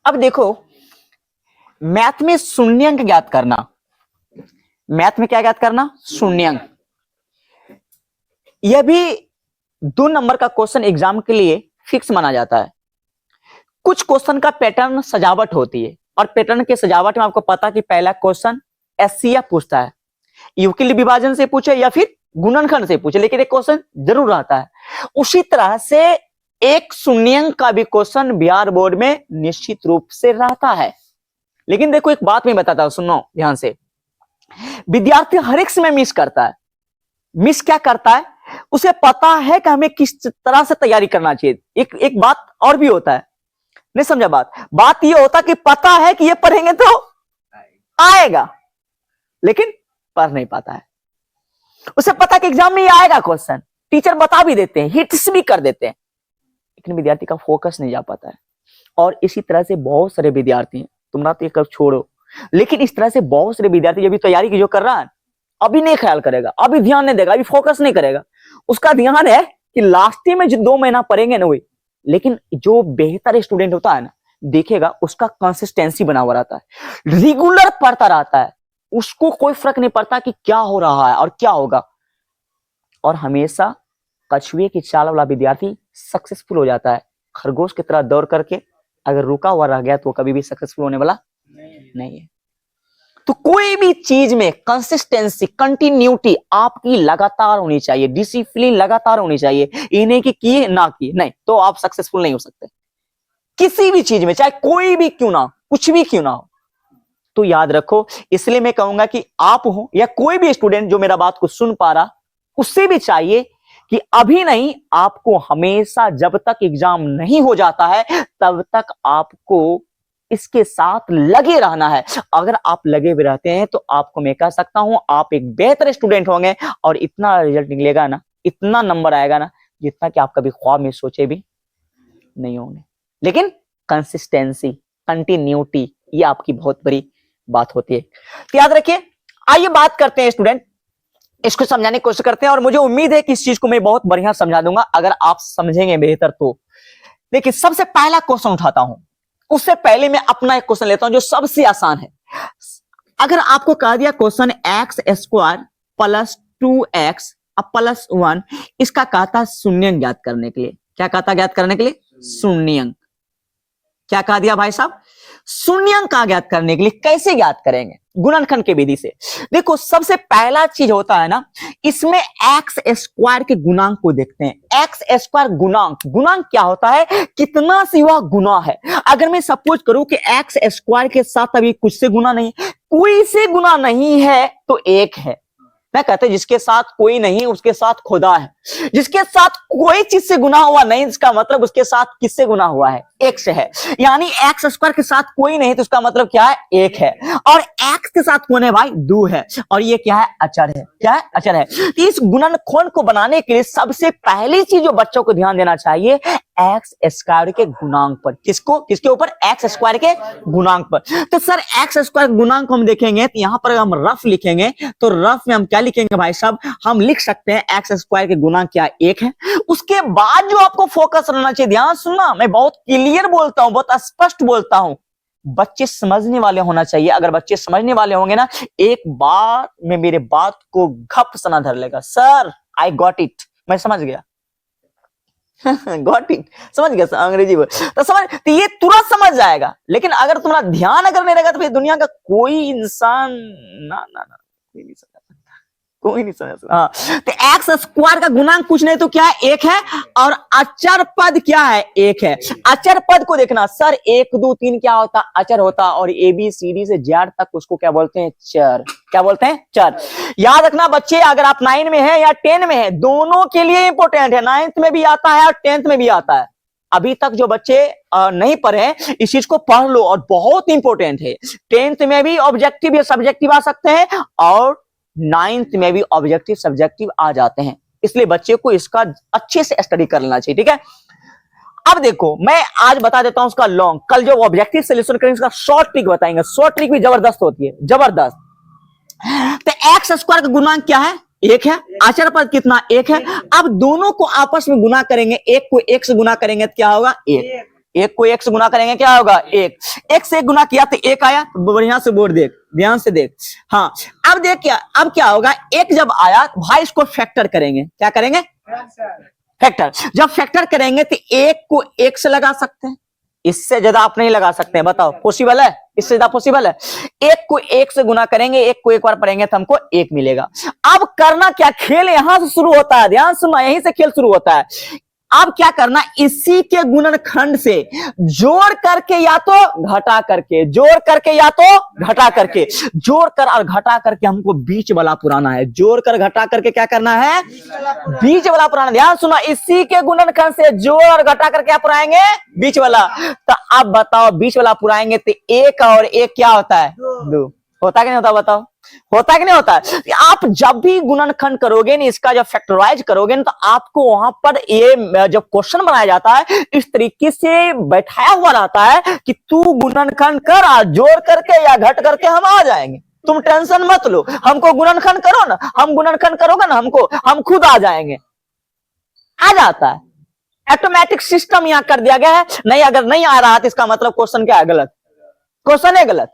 अब देखो, मैथ में शून्यंक ज्ञात करना, मैथ में क्या ज्ञात करना? शून्यंक। यह भी 2 नंबर का क्वेश्चन एग्जाम के लिए फिक्स माना जाता है। कुछ क्वेश्चन का पैटर्न सजावट होती है, और पैटर्न के सजावट में आपको पता कि पहला क्वेश्चन एससीएफ पूछता है, यूक्लिड विभाजन से पूछे या फिर गुणनखंड से पूछे, लेकिन एक क्वेश्चन जरूर आता है। उसी तरह से एक शून्यंक का भी क्वेश्चन बिहार बोर्ड में निश्चित रूप से रहता है। लेकिन देखो, एक बात मैं बताता हूं, सुनो ध्यान से। विद्यार्थी हर एक समय मिस करता है। मिस क्या करता है? उसे पता है कि हमें किस तरह से तैयारी करना चाहिए। एक बात और भी होता है, नहीं समझा बात यह होता कि पता है कि ये पढ़ेंगे तो आएगा, लेकिन पढ़ नहीं पाता है। उसे पता कि एग्जाम में ये आएगा क्वेश्चन, टीचर बता भी देते हैं, हिट्स भी कर देते हैं, लेकिन विद्यार्थी का फोकस नहीं जा पाता है। और इसी तरह से बहुत सारे विद्यार्थी हैं, तुम्हारा तो ये कब छोड़ो, लेकिन इस तरह से बहुत सारे विद्यार्थी अभी तैयारी की जो कर रहा है, अभी नहीं ख्याल करेगा, अभी ध्यान नहीं देगा, अभी फोकस नहीं करेगा। उसका ध्यान है कि लास्ट में जो 2 महीना पढ़ेंगे ना वही। लेकिन जो बेहतर स्टूडेंट होता है ना, देखेगा उसका कंसिस्टेंसी बना हुआ रहता है, रेगुलर पढ़ता रहता है, उसको कोई फर्क नहीं पड़ता कि क्या हो रहा है और क्या होगा। और हमेशा कछुए की चाल वाला विद्यार्थी सक्सेसफुल हो जाता है। खरगोश की तरह दौड़ करके अगर रुका हुआ रह गया तो कभी भी सक्सेसफुल होने वाला नहीं है। तो कोई भी चीज में कंसिस्टेंसी, कंटिन्यूटी आपकी लगातार होनी चाहिए, डिसिप्लिन लगातार होनी चाहिए। ये नहीं कि किए ना किए, नहीं तो आप सक्सेसफुल नहीं हो सकते किसी भी चीज में, चाहे कोई भी क्यों ना, कुछ भी क्यों ना हो। तो याद रखो, इसलिए मैं कहूंगा कि आप हो या कोई भी स्टूडेंट जो मेरा बात को सुन पा रहा, उससे भी चाहिए कि अभी नहीं, आपको हमेशा जब तक एग्जाम नहीं हो जाता है तब तक आपको इसके साथ लगे रहना है। अगर आप लगे हुए रहते हैं तो आपको मैं कह सकता हूं आप एक बेहतर स्टूडेंट होंगे, और इतना रिजल्ट निकलेगा ना, इतना नंबर आएगा ना, जितना कि आप कभी ख्वाब में सोचे भी नहीं होंगे। लेकिन कंसिस्टेंसी, कंटिन्यूटी, ये आपकी बहुत बड़ी बात होती है। तो याद रखिए। आइए बात करते हैं स्टूडेंट, इसको समझाने की कोशिश करते हैं, और मुझे उम्मीद है कि इस चीज को मैं बहुत बढ़िया समझा दूंगा अगर आप समझेंगे बेहतर तो। देखिए, सबसे पहला क्वेश्चन उठाता हूं, उससे पहले मैं अपना एक क्वेश्चन लेता हूं जो सबसे आसान है। अगर आपको कह दिया क्वेश्चन x² + 2x + 1, इसका कहता शून्यंक ज्ञात करने के लिए। क्या कहता ज्ञात करने के लिए? शून्यंक। क्या कह दिया भाई साहब? शून्यंक का ज्ञात करने के लिए कैसे ज्ञात करेंगे? गुणनखंड की विधि से। देखो, सबसे पहला चीज होता है ना, इसमें x² के गुणांक को देखते हैं। x² गुणांक, गुणांक क्या होता है? कितना से वह गुना है। अगर मैं सपोज करूं कि x² के साथ अभी कुछ से गुना नहीं, कोई से गुना नहीं है तो 1 है। मैं कहते जिसके साथ कोई नहीं उसके साथ खुदा है। जिसके साथ कोई चीज से गुना हुआ नहीं, इसका मतलब उसके साथ किससे गुना हुआ है? 1 से है। यानी x² के साथ कोई नहीं तो उसका मतलब क्या है? 1 है। और x के साथ कौन है भाई? 2 है। और ये क्या है? अचर है। क्या है? अचर है। तो इस गुणनखंड को बनाने के लिए सबसे पहली चीज जो बच्चों को ध्यान देना चाहिए, x² के गुणांक पर। किसको? किसके ऊपर? x² के गुणांक पर। तो सर x² गुणांक को हम देखेंगे तो यहां पर हम रफ लिखेंगे, तो रफ में हम क्या लिखेंगे भाई साहब? हम लिख सकते हैं x² के गुणांक क्या? 1 है। उसके बाद जो आपको फोकस रहना चाहिए, ध्यान सुनना, मैं बहुत क्लियर बोलता हूं, बहुत स्पष्ट बोलता हूं, बच्चे समझने वाले होना चाहिए। अगर बच्चे समझने वाले होंगे ना, एक बार में मेरे बात को घप सना धर लेगा, सर आई गॉट इट, मैं समझ गया। गॉट इट, समझ गया अंग्रेजी बोल तो समझ, तो ये तुरंत समझ जाएगा। लेकिन अगर तुम्हारा ध्यान अगर नहीं रहेगा तो फिर दुनिया का कोई इंसान ना ना ना कोई नहीं समझ सकता, कोई नहीं समझ सकता। हाँ, तो x² का गुणांक कुछ नहीं तो क्या है? 1 है। और अचर पद क्या है? 1 है। अचर पद को देखना, सर 1 2 3 क्या होता? अचर होता। और ABCD से Z तक उसको क्या बोलते हैं? चर। क्या बोलते हैं? चर। याद रखना बच्चे, अगर आप 9 में हैं या 10 में हैं, दोनों के लिए इंपॉर्टेंट है। 9th में भी आता है और 10th में भी आता है। अभी तक जो बच्चे नहीं पढ़े, इस चीज को पढ़ लो, और बहुत इंपॉर्टेंट है। 10th में भी ऑब्जेक्टिव या सब्जेक्टिव आ सकते हैं, और 9th में भी ऑब्जेक्टिव सब्जेक्टिव आ जाते हैं। इसलिए बच्चे को इसका अच्छे से स्टडी कर लेना चाहिए। ठीक है, अब देखो, मैं आज बता देता हूं उसका लॉन्ग, कल जो ऑब्जेक्टिव सॉल्यूशन करेंगे उसका शॉर्ट ट्रिक बताएंगे। शॉर्ट ट्रिक भी जबरदस्त होती है, जबरदस्त। तो x² का गुणांक क्या है? 1 है। अचर पद कितना? 1 है। अब दोनों को आपस में गुना करेंगे, 1 को 1 से गुना करेंगे तो क्या होगा? 1। एक को एक से गुना करेंगे क्या होगा, एक से एक गुना किया तो एक आया, तो बढ़िया से बोर्ड देख, ध्यान से देख। हाँ अब देख क्या, अब क्या होगा, एक जब आया भाई इसको फैक्टर करेंगे, क्या करेंगे, फैक्टर। जब फैक्टर करेंगे तो एक को एक से लगा सकते हैं, इससे ज्यादा आप नहीं लगा सकते हैं, बताओ पॉसिबल है, इससे ज्यादा पॉसिबल है। एक को एक से गुना करेंगे, एक को एक बार पढ़ेंगे तो हमको एक मिलेगा। अब करना क्या, खेल यहां से शुरू होता है, ध्यान सुनना, यहीं से खेल शुरू होता है। अब क्या करना, इसी के गुणनखंड से जोड़ करके या तो घटा करके, जोड़ करके या तो घटा करके, जोड़ कर और घटा करके हमको बीच वाला पुराना है, जोड़ कर घटा करके क्या करना है, बीच वाला पुराना। ध्यान सुना, इसी के गुणनखंड से जोड़ और घटा कर क्या पुराएंगे, बीच वाला। तो अब बताओ बीच वाला पुराएंगे तो एक और एक क्या होता है, दो। होता कि नहीं होता, बताओ होता कि नहीं होता है। आप जब भी गुणनखंड करोगे ना, इसका जब फैक्टराइज करोगे ना, तो आपको वहां पर ये जब क्वेश्चन बनाया जाता है इस तरीके से बैठाया हुआ रहता है कि तू गुणनखंड कर, जोड़ करके या घट करके हम आ जाएंगे, तुम टेंशन मत लो, हमको गुणनखंड करो ना, हम गुणनखंड करोगे ना हमको, हम खुद आ जाएंगे, आ जाता है। ऑटोमेटिक सिस्टम यहाँ कर दिया गया है। नहीं, अगर नहीं आ रहा तो इसका मतलब क्वेश्चन क्या है, गलत, क्वेश्चन है गलत,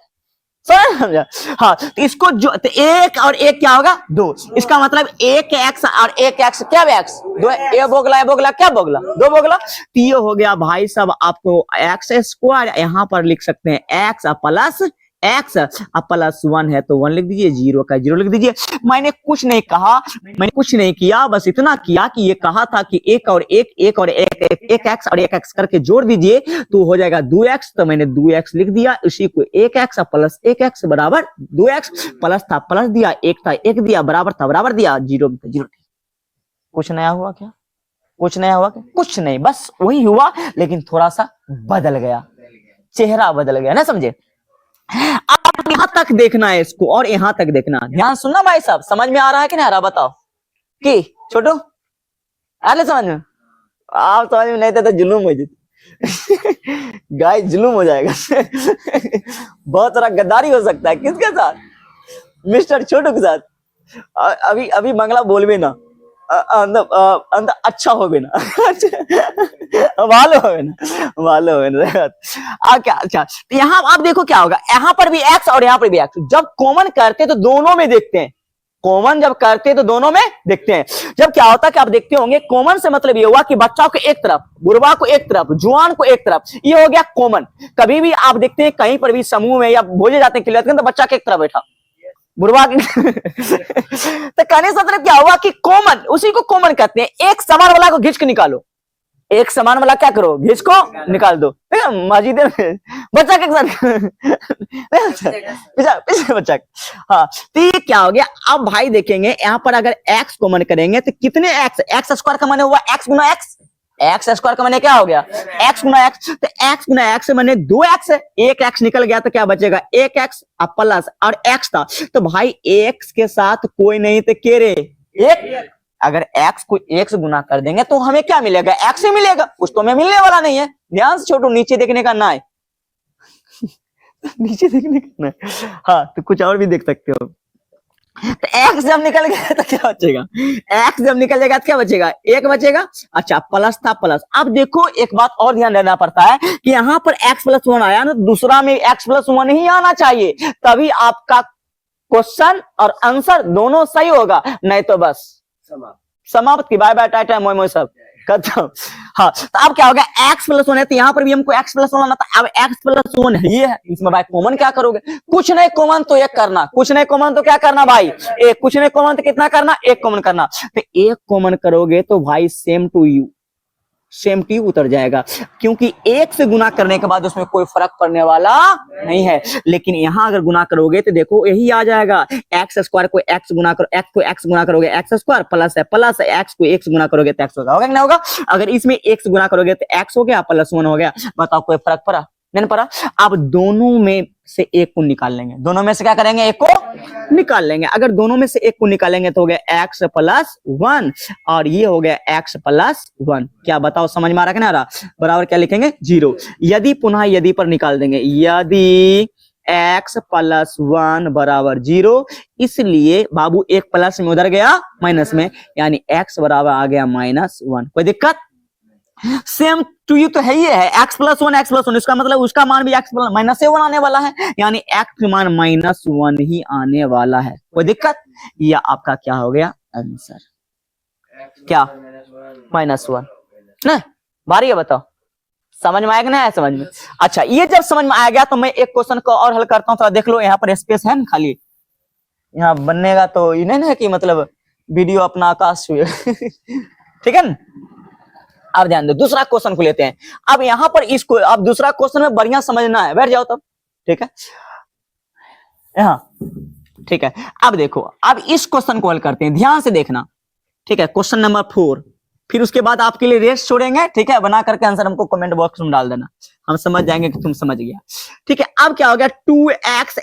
समझा। हाँ तो इसको जो तो एक और एक क्या होगा, दो। इसका मतलब एक एक्स और एक एक्स क्या एक्स, दो, ए बोगला क्या बोगला, दो बोगला। तो ये हो गया भाई साहब, आपको एक्स स्क्वायर यहां पर लिख सकते हैं, एक्स प्लस एक्स अब प्लस 1 है तो 1 लिख दीजिए, 0 का 0 लिख दीजिए। मैंने कुछ नहीं कहा, मैंने कुछ नहीं किया, बस इतना किया कि ये कहा था कि एक और एक, एक और एक एक्स और एक एक्स करके जोड़ दीजिए तो हो जाएगा 2x। तो मैंने 2x लिख दिया, उसी को 1x प्लस 1x बराबर 2x, प्लस था प्लस दिया, एक था एक दिया, बराबर था बराबर दिया, 0 था 0। कुछ नया हुआ क्या, कुछ नया हुआ क्या, कुछ नहीं, बस वही हुआ लेकिन थोड़ा सा बदल गया, चेहरा बदल गया ना, समझे। आप यहां तक देखना है इसको और यहां तक देखना, ध्यान सुनना भाई साहब, समझ में आ रहा है कि नहीं आ रहा, बताओ कि छोटू आ रहा समझ में, आप समझ में नहीं थे तो जुलूम हो जाती गाय, जुलूम हो जाएगा बहुत सारा गद्दारी हो सकता है, किसके साथ, मिस्टर छोटू के साथ। अभी अभी मंगला बोलबे ना, अंदर अच्छा हो भी ना वालो हो ना, वालो हो ना। क्या अच्छा, तो यहाँ आप देखो क्या होगा, यहाँ पर भी एक्स और यहाँ पर भी एक्स, जब कॉमन करते तो दोनों में देखते हैं, कॉमन जब करते तो दोनों में देखते हैं। जब क्या होता है कि आप देखते होंगे, कॉमन से मतलब ये हुआ कि बच्चा को एक तरफ, बुढ़वा को एक तरफ, जुआन को एक तरफ, ये हो गया कॉमन। कभी भी आप देखते हैं कहीं पर भी समूह में या भोजे जाते हैं तो बच्चा के एक तरफ बैठा, बुढ़वा तो कहने से मतलब क्या हुआ कि कॉमन, उसी को कॉमन कहते हैं। एक समान वाला को घिंच के निकालो, एक समान वाला क्या करो, घिंच को निकाल दो, मस्जिद में बच्चा के साथ पीछे बच्चा। हाँ तो ये क्या हो गया, अब भाई देखेंगे यहाँ पर अगर x कॉमन करेंगे तो कितने x, एक्स स्क्वायर का माने हुआ x गुना x, एक्स स्क्वायर का मैंने क्या हो गया, x गुना x, तो x गुना x मैंने 2x है, एक x निकल गया तो क्या बचेगा, एक x अब प्लस और x था, तो भाई x के साथ कोई नहीं तो के रे एक, अगर x को 1 से गुना कर देंगे तो हमें क्या मिलेगा, x ही मिलेगा, कुछ तो हमें मिलने वाला नहीं है। ध्यान से छोटू, नीचे देखने का ना है नीचे देखने का ना है, हाँ तो कुछ और भी देख सकते हो। तो x जब निकल गया तो क्या बचेगा, x जब निकल जाएगा तो क्या बचेगा, एक बचेगा। अच्छा प्लस था प्लस। अब देखो एक बात और ध्यान देना पड़ता है कि यहाँ पर x प्लस 1 आया ना, दूसरा में x प्लस 1 ही आना चाहिए, तभी आपका क्वेश्चन और आंसर दोनों सही होगा, नहीं तो बस समाप्त की, बाय बाय टाटा मोय मोय सब खत्म। हाँ तो अब क्या हो गया, x प्लस 1 है तो यहाँ पर भी हमको x प्लस 1 आना था, अब x प्लस 1 है ये है, इसमें भाई कॉमन क्या करोगे, कुछ नहीं कॉमन तो एक करना, कुछ नहीं कॉमन तो क्या करना भाई, एक, कुछ नहीं कॉमन तो कितना करना, एक कॉमन करना। तो एक कॉमन करोगे तो भाई सेम टू यू उतर जाएगा, क्योंकि एक से गुना करने के बाद उसमें कोई फर्क पड़ने वाला नहीं है। लेकिन यहां अगर गुना करोगे तो देखो यही आ जाएगा, एक्स स्क्वायर को एक्स गुना करो, एक्स को एक्स गुना करोगे एक्स स्क्वायर, प्लस है प्लस है, एक्स को एक से गुना करोगे तो एक्स होगा, होगा कि नहीं होगा। अगर इसमें एक से गुना करोगे तो एक्स हो गया, प्लस 1 हो गया, बताओ कोई फर्क पड़ा, नहीं पड़ा। अब दोनों में से एक को निकाल लेंगे, दोनों में से क्या करेंगे, एक को निकाल लेंगे। अगर दोनों में से एक को निकालेंगे तो हो गया x प्लस 1 और ये हो गया x प्लस 1। क्या बताओ समझ में आ रहा है कि नहीं आ रहा, बराबर क्या लिखेंगे 0। यदि पुनः यदि पर निकाल देंगे, यदि x प्लस 1 बराबर 0, इसलिए बाबू एक प्लस में उधर गया माइनस में, यानी x बराबर आ गया -1। कोई दिक्कत, सेम टू यू तो है ही है, x+1 इसका मतलब उसका मान भी x -1 आने वाला है, यानी x मान -1 ही आने वाला है। कोई दिक्कत? या आपका क्या हो गया आंसर, क्या -1 ना। बारी है, बताओ समझ में आएगा ना? है समझ में? अच्छा, ये जब समझ में आ गया तो मैं एक क्वेश्चन को और हल करता हूँ। थोड़ा देख लो, यहाँ पर स्पेस है ना खाली, यहाँ बननेगा तो ये नहीं ना कि मतलब वीडियो अपना आकाश हुए ठीक है ना। अब ध्यान दो, दूसरा क्वेश्चन को लेते हैं। अब यहाँ पर इसको अब दूसरा क्वेश्चन में बढ़िया समझना है, बैठ जाओ तब, ठीक है। यहाँ ठीक है। अब देखो, अब इस क्वेश्चन को हल करते हैं, ध्यान से देखना, ठीक है। क्वेश्चन नंबर 4, फिर उसके बाद आपके लिए रेस्ट छोड़ेंगे, ठीक है। बना करके आंसर हमको कमेंट बॉक्स में डाल देना, हम समझ जाएंगे कि तुम समझ गया, ठीक है। अब क्या हो गया, 2x² -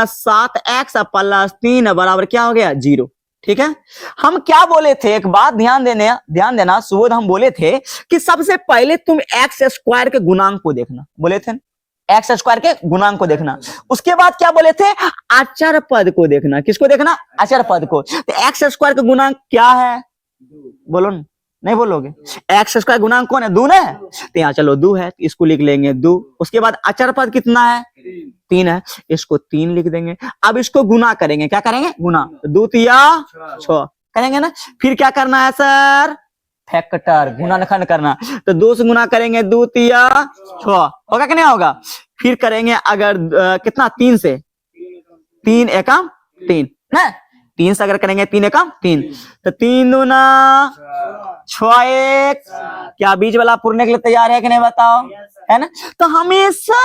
7x + 3 बराबर क्या हो गया 0, ठीक है। हम क्या बोले थे, एक बात ध्यान देना सुबोध, हम बोले थे कि सबसे पहले तुम x² के गुणांक को देखना, बोले थे x² के गुणांक को देखना। उसके बाद क्या बोले थे, अचर पद को देखना। किसको देखना? अचर पद को। तो x² के गुणांक क्या है, बोलो न? नहीं बोलोगे? x² गुणांक कौन है? 2 ना। तो यहाँ चलो 2 है, इसको लिख लेंगे 2। उसके बाद अचर पद कितना है? 3 है, इसको 3 लिख देंगे। अब इसको गुना करेंगे, क्या करेंगे? गुना। 2 तिया 6 करेंगे ना। फिर क्या करना है सर? फैक्टर, गुणनखंड करना। तो 2 से गुना करेंगे, 2 तिया 6 होगा कि नहीं होगा? फिर करेंगे अगर कितना? 3 से, 3 एकम 3 ना। 3 से अगर करेंगे 3 एकम 3, तो 3 दूना 6 1, क्या बीच वाला पूरने के लिए तैयार है कि नहीं बताओ? है ना। तो हमेशा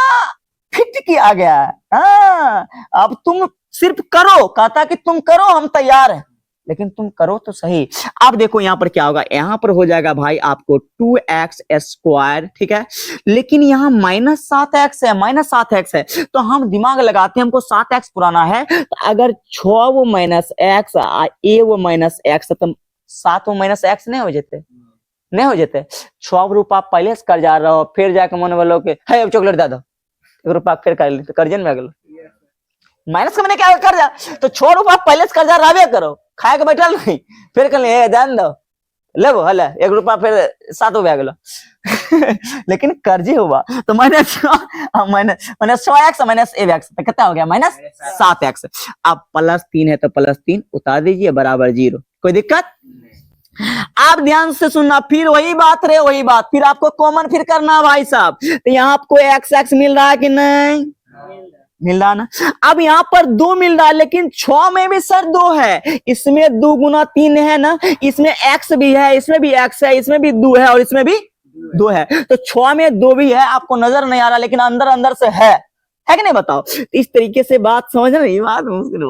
फिट किया गया है। हाँ, अब तुम सिर्फ करो, कहता कि तुम करो, हम तैयार हैं, लेकिन तुम करो तो सही। अब देखो यहाँ पर क्या होगा, यहाँ पर हो जाएगा भाई आपको 2x², ठीक है। लेकिन यहाँ -7x है, -7x है, तो हम दिमाग लगाते हैं, हमको 7x पुराना है। तो अगर 6 वो -x ए वो -x, तो 7 वो -x नहीं हो जाते? नहीं हो जाते। 6 रुपया पहले से कर जा रहा हो, फिर जाकर मन बोलो कि है चॉकलेट दे दो, 1 रुपया फिर कर ली, तो कर्जन में गलो माइनस का मैंने क्या कर जा। तो 6 रुपया पहले से कर्जा रहे करो, खाए के बैठल नहीं, फिर कल ध्यान दो लेबो हल 1 रुपया फिर 7 हो गया लेकिन कर्जी हुआ तो -6x तो कितना हो गया? -7x। अब +3 है तो +3 उतार दीजिए, बराबर 0। कोई दिक्कत? आप ध्यान से सुनना, फिर वही बात रे, वही बात, फिर आपको कॉमन फिर करना भाई साहब। तो यहाँ आपको x मिल रहा है कि नहीं? मिल रहा ना। अब यहाँ पर 2 मिल रहा है, लेकिन 6 में भी सर 2 है, इसमें 2 गुना 3 है ना, इसमें x भी है, इसमें भी x है, इसमें भी 2 है, और इसमें भी 2 है। तो 6 में 2 भी है, आपको नजर नहीं आ रहा, लेकिन अंदर अंदर से है कि नहीं बताओ? इस तरीके से बात समझ रहे? ये बात मुश्किल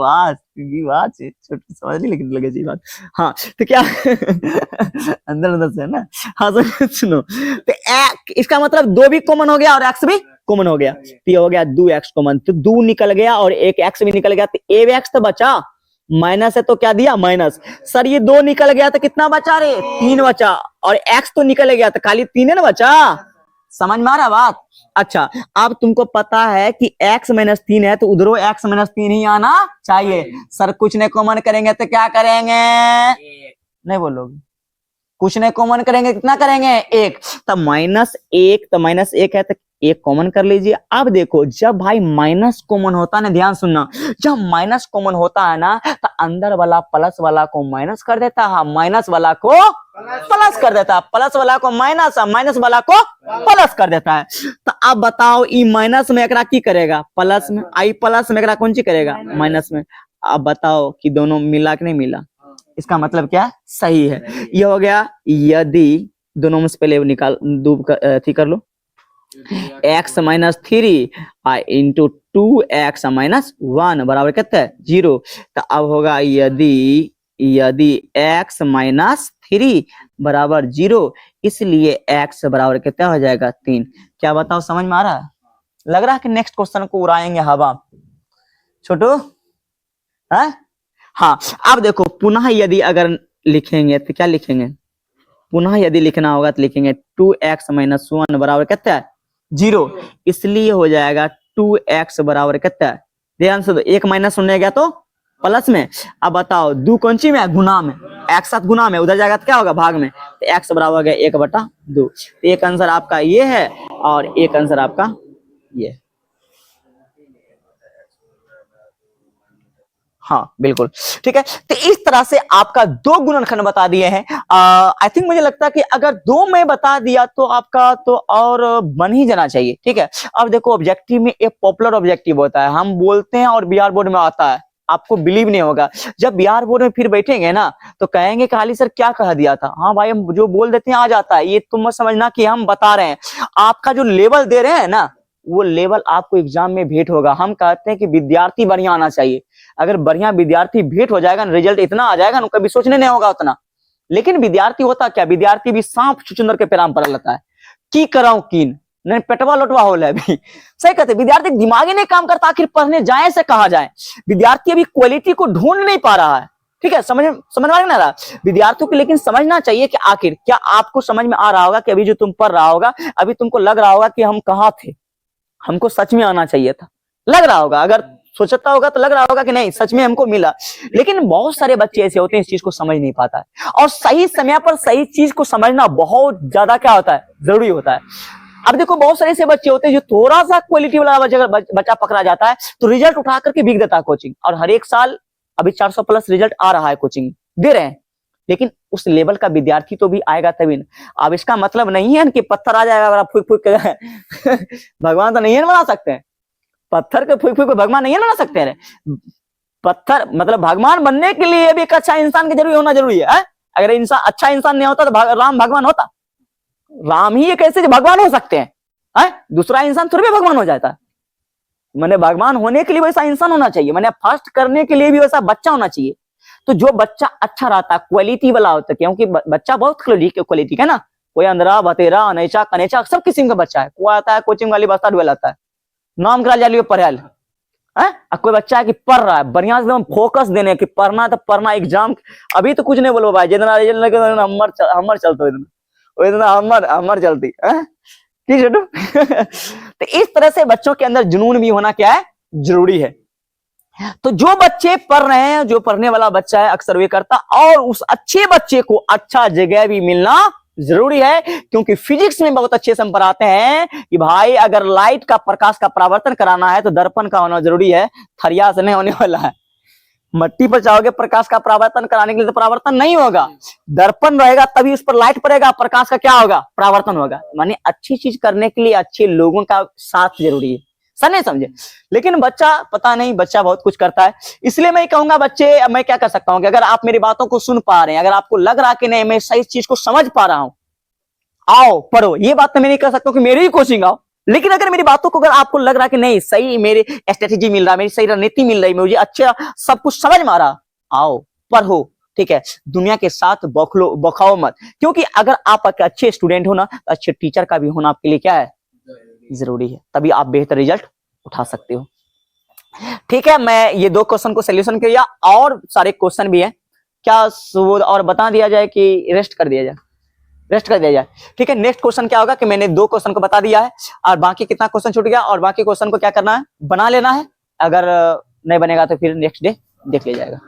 बात छोटी समझ नहीं, लेकिन लगे जी बात। हाँ, तो क्या अंदर अंदर से है ना। हाँ सुनो, तो इसका मतलब 2 भी कॉमन हो गया और x भी कॉमन हो गया, तो ये हो गया 2x कॉमन। तो 2 निकल गया और एक x भी निकल गया, तो x तो बचा, माइनस है तो क्या दिया? माइनस। सर ये 2 निकल गया तो कितना बचा रे? 3 बचा, और x तो निकल गया तो खाली 3 है ना बचा। समझ में आ रहा बात? अच्छा, अब तुमको पता है कि x - 3 है, तो उधरों x - 3 ही आना चाहिए। सर कुछ नहीं कॉमन करेंगे तो क्या करेंगे? नहीं बोलोगे? कुछ नहीं कॉमन करेंगे, कितना करेंगे? 1। तब -1, तो -1 है तो 1 कॉमन कर लीजिए। अब देखो, जब भाई माइनस कॉमन होता है ना, ध्यान सुनना, जब माइनस कॉमन होता है ना, तो अंदर वाला प्लस वाला को माइनस कर देता है, माइनस वाला को प्लस कर देता है, प्लस वाला को माइनस, माइनस वाला को प्लस कर देता है। तो अब बताओ, ई माइनस में एकरा की करेगा? प्लस में। आई प्लस में एकरा कौन सी करेगा? माइनस में। अब बताओ कि दोनों मिला कि नहीं मिला? इसका मतलब क्या? सही है। ये हो गया, यदि दोनों में से पहले निकाल थी कर लो, x - 3 इंटू 2x - 1 बराबर कितना है? 0। तो अब होगा यदि x - 3 बराबर 0, इसलिए x बराबर कितना हो जाएगा? 3। क्या बताओ, समझ में आ रहा है? लग रहा है कि नेक्स्ट क्वेश्चन को उड़ाएंगे हवा छोटू है? हाँ, अब देखो, पुनः यदि अगर लिखेंगे तो क्या लिखेंगे? पुनः यदि लिखना होगा तो लिखेंगे 2x - 1 बराबर कितना है? 0। इसलिए हो जाएगा 2x बराबर कितना है? ध्यान से, 1 माइनस होने गया तो प्लस में। अब बताओ दो कौन सी में है, गुना में, एक साथ गुना में, उधर जाएगा तो क्या होगा, भाग में, तो x बराबर हो गया 1/2। तो एक आंसर आपका ये है और एक आंसर आपका ये। हाँ बिल्कुल ठीक है। तो इस तरह से आपका दो गुणनखंड बता दिए हैं। आई थिंक मुझे लगता है कि अगर दो मैं बता दिया तो आपका तो और बन ही जाना चाहिए। ठीक है, अब देखो ऑब्जेक्टिव में एक पॉपुलर ऑब्जेक्टिव होता है, हम बोलते हैं और बिहार बोर्ड में आता है, आपको बिलीव नहीं होगा। जब बिहार बोर्ड में फिर बैठेंगे ना तो कहेंगे कि हाली सर क्या कह दिया था। हाँ भाई, हम जो बोल देते हैं आ जाता है, ये तुम मत समझना कि हम बता रहे हैं। आपका जो लेवल दे रहे हैं ना, वो लेवल आपको एग्जाम में भेंट होगा। हम कहते हैं कि विद्यार्थी बढ़िया आना चाहिए। अगर बढ़िया विद्यार्थी भेंट हो जाएगा, रिजल्ट इतना आ जाएगा ना, कभी सोचने नहीं होगा उतना। लेकिन विद्यार्थी होता क्या, विद्यार्थी भी सांप चुचुंदर के पैराम पर रहता है, की कराऊं कीन नहीं, पेटवा लोटवा हो अभी। सही कहते, विद्यार्थी दिमाग ही नहीं काम करता, आखिर पढ़ने जाए से कहा जाए। विद्यार्थी अभी क्वालिटी को ढूंढ नहीं पा रहा है। ठीक है, समझ में ना रहा विद्यार्थियों को। लेकिन समझना चाहिए कि आखिर क्या आपको समझ में आ रहा होगा कि अभी जो तुम पढ़ रहा होगा, अभी तुमको लग रहा होगा कि हम कहाँ थे, हमको सच में आना चाहिए था, लग रहा होगा। अगर सोचता होगा तो लग रहा होगा कि नहीं सच में हमको मिला। लेकिन बहुत सारे बच्चे ऐसे होते हैं, इस चीज को समझ नहीं पाता है। और सही समय पर सही चीज को समझना बहुत ज्यादा क्या होता है, जरूरी होता है। अब देखो बहुत सारे ऐसे बच्चे होते हैं जो थोड़ा सा क्वालिटी वाला बच्चा पकड़ा जाता है तो रिजल्ट उठा करके बिक देता है कोचिंग। और हर एक साल अभी 400 प्लस रिजल्ट आ रहा है, कोचिंग दे रहे हैं। लेकिन उस लेवल का विद्यार्थी तो भी आएगा तभी ना। अब इसका मतलब नहीं है कि पत्थर आ जाएगा फूक फूक के भगवान तो नहीं है बना सकते हैं, पत्थर के फूक फूक के भगवान नहीं है बना सकते हैं। पत्थर मतलब भगवान बनने के लिए भी एक अच्छा इंसान के जरूरी होना जरूरी है। अगर इंसान अच्छा इंसान नहीं होता तो राम भगवान होता, राम ही एक ऐसे भगवान हो सकते हैं। दूसरा इंसान थोड़ी भी भगवान हो जाता। मैंने भगवान होने के लिए वैसा इंसान होना चाहिए, मैंने फर्स्ट करने के लिए भी वैसा बच्चा होना चाहिए। तो जो बच्चा अच्छा रहता है, क्वालिटी वाला होता है, क्योंकि बच्चा बहुत क्वालिटी का है ना, कोई अंधरा बतेरा अनैचा कनेचा सब किस्म का बच्चा है। कोई आता है कोचिंग वाली बस्ता डुएल आता है, नाम करा जालियो पढ़ाल है। कोई बच्चा है कि पढ़ रहा है बढ़िया से, फोकस देने की पढ़ना तो पढ़ना, एग्जाम अभी तो कुछ नहीं बोलो भाई, जितना हमर चलते हमर चलती है। तो इस तरह से बच्चों के अंदर जुनून भी होना क्या है, जरूरी है। तो जो बच्चे पढ़ रहे हैं, जो पढ़ने वाला बच्चा है अक्सर वे करता, और उस अच्छे बच्चे को अच्छा जगह भी मिलना जरूरी है। क्योंकि फिजिक्स में बहुत अच्छे से हम पढ़ाते हैं कि भाई अगर लाइट का प्रकाश का परावर्तन कराना है तो दर्पण का होना जरूरी है, थरिया से नहीं होने वाला है। मट्टी पर चाहोगे प्रकाश का परावर्तन कराने के लिए तो परावर्तन नहीं होगा, दर्पण रहेगा तभी उस पर लाइट पड़ेगा, प्रकाश का क्या होगा, परावर्तन होगा। माने अच्छी चीज करने के लिए अच्छे लोगों का साथ जरूरी है। सर नहीं समझे। लेकिन बच्चा पता नहीं, बच्चा बहुत कुछ करता है। इसलिए मैं कहूंगा बच्चे, मैं क्या कर सकता हूं कि अगर आप मेरी बातों को सुन पा रहे हैं, अगर आपको लग रहा कि नहीं मैं सही चीज को समझ पा रहा हूं, आओ पढ़ो। ये बात तो मैं नहीं कर सकता हूं कि मेरी ही कोचिंग आओ। लेकिन अगर मेरी बातों को अगर आपको लग रहा कि नहीं सही मेरी स्ट्रेटेजी मिल रहा है, मेरी सही रणनीति मिल रही, मुझे अच्छा सब कुछ समझ में आ रहा, आओ पढ़ो। ठीक है, दुनिया के साथ बौखाओ मत। क्योंकि अगर आप अच्छे स्टूडेंट हो ना, तो अच्छे टीचर का भी होना आपके लिए क्या है, जरूरी है। तभी आप बेहतर रिजल्ट उठा सकते हो। ठीक है, मैं ये दो क्वेश्चन को सोल्यूशन किया, और सारे क्वेश्चन भी है क्या और बता दिया जाए कि रेस्ट कर दिया जाए, रेस्ट कर दिया जाए। ठीक है, नेक्स्ट क्वेश्चन क्या होगा कि मैंने दो क्वेश्चन को बता दिया है और बाकी कितना क्वेश्चन छूट गया, और बाकी क्वेश्चन को क्या करना है, बना लेना है। अगर नहीं बनेगा तो फिर नेक्स्ट डे देख लिया जाएगा।